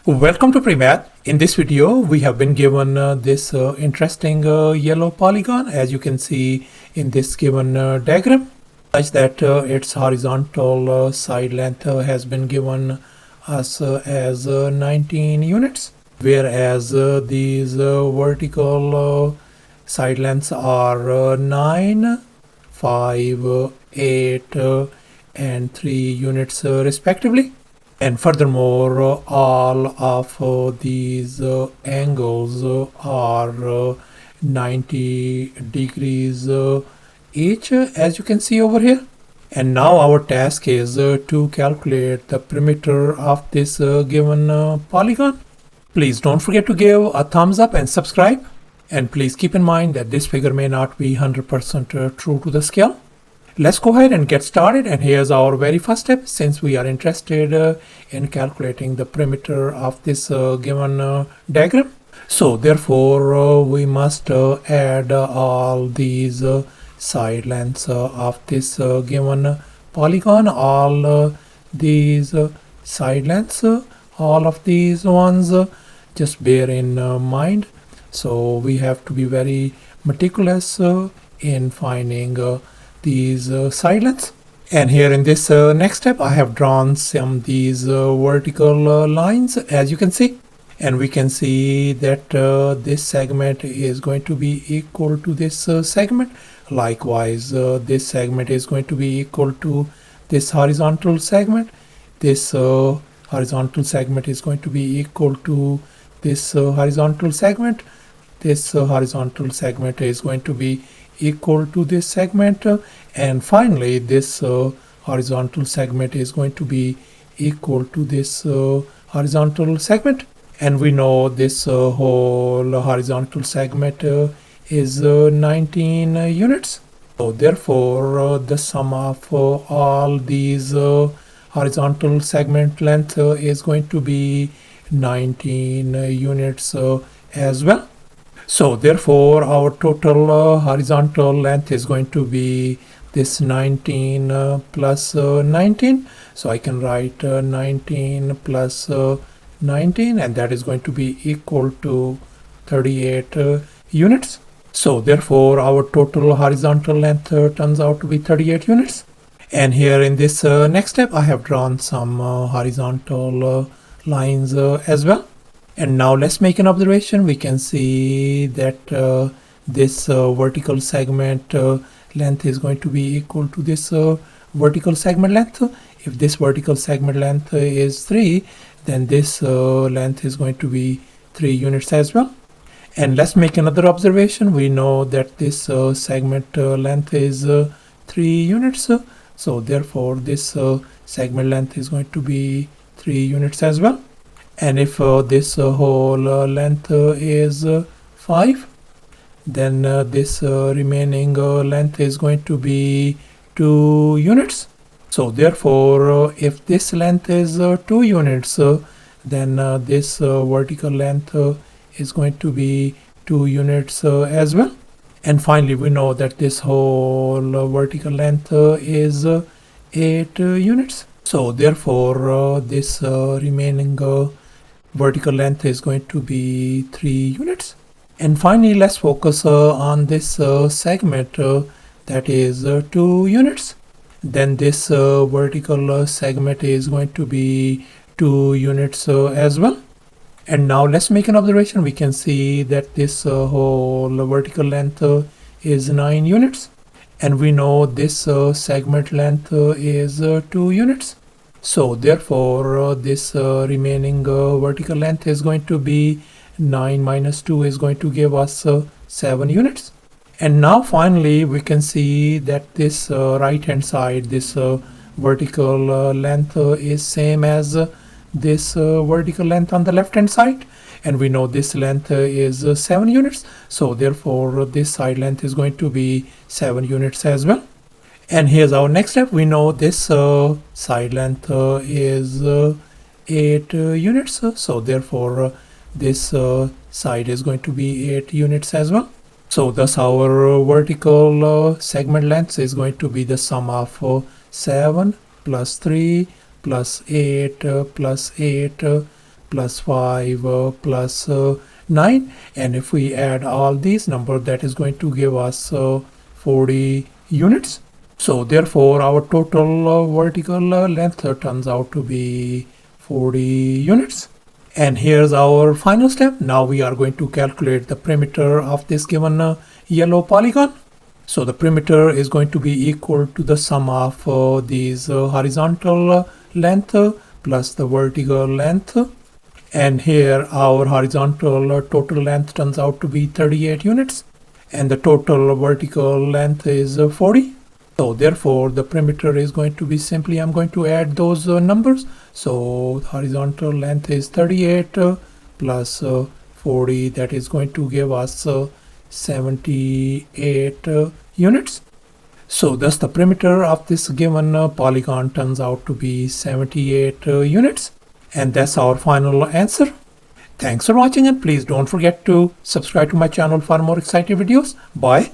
Welcome to PreMath. In this video, we have been given this interesting yellow polygon, as you can see in this given diagram, such that its horizontal side length has been given us as 19 units, whereas these vertical side lengths are 9, 5, 8, and 3 units respectively. And furthermore, all of these angles are 90 degrees each, as you can see over here. And now our task is to calculate the perimeter of this given polygon. Please don't forget to give a thumbs up and subscribe. And please keep in mind that this figure may not be 100% true to the scale. Let's go ahead and get started, and here's our very first step, since we are interested in calculating the perimeter of this given diagram. So therefore we must add all these side lengths of this given polygon, all these side lengths, all of these ones, just bear in mind. So we have to be very meticulous in finding these side lengths. And here in this next step, I have drawn some these vertical lines, as you can see, and we can see that this segment is going to be equal to this segment. Likewise, this segment is going to be equal to this horizontal segment. This horizontal segment is going to be equal to this horizontal segment. This horizontal segment is going to be equal to this segment, and finally this horizontal segment is going to be equal to this horizontal segment. And we know this whole horizontal segment is 19 units. So therefore the sum of all these horizontal segment length is going to be 19 units as well. So therefore our total horizontal length is going to be this 19 plus 19. So I can write 19 plus 19, and that is going to be equal to 38 units. So therefore our total horizontal length turns out to be 38 units. And here in this next step, I have drawn some horizontal lines as well. And now let's make an observation. We can see that this vertical segment length is going to be equal to this vertical segment length. If this vertical segment length is 3, then this length is going to be 3 units as well. And let's make another observation. We know that this segment length is 3 units. So therefore this segment length is going to be 3 units as well. And if this whole length is 5, then this remaining length is going to be 2 units. So therefore if this length is 2 units, then this vertical length is going to be 2 units as well. And finally we know that this whole vertical length is 8 units. So therefore this remaining vertical length is going to be 3 units. And finally let's focus on this segment that is 2 units. Then this vertical segment is going to be 2 units as well. And now let's make an observation. We can see that this whole vertical length is 9 units, and we know this segment length is 2 units. So therefore this remaining vertical length is going to be 9 minus 2 is going to give us 7 units. And now finally we can see that this right hand side, this vertical length is same as this vertical length on the left hand side, and we know this length is 7 units. So therefore this side length is going to be 7 units as well. And here's our next step. We know this side length is 8 units. So therefore this side is going to be 8 units as well. So thus our vertical segment length is going to be the sum of 7 plus 3 plus 8 plus 8 plus 5 plus 9, and if we add all these numbers, that is going to give us 40 units. So therefore our total vertical length turns out to be 40 units. And here's our final step. Now we are going to calculate the perimeter of this given yellow polygon. So the perimeter is going to be equal to the sum of these horizontal length plus the vertical length. And here our horizontal total length turns out to be 38 units. And the total vertical length is 40. So therefore the perimeter is going to be simply, I'm going to add those numbers. So horizontal length is 38 plus 40, that is going to give us 78 units. So thus the perimeter of this given polygon turns out to be 78 units. And that's our final answer. Thanks for watching, and please don't forget to subscribe to my channel for more exciting videos. Bye.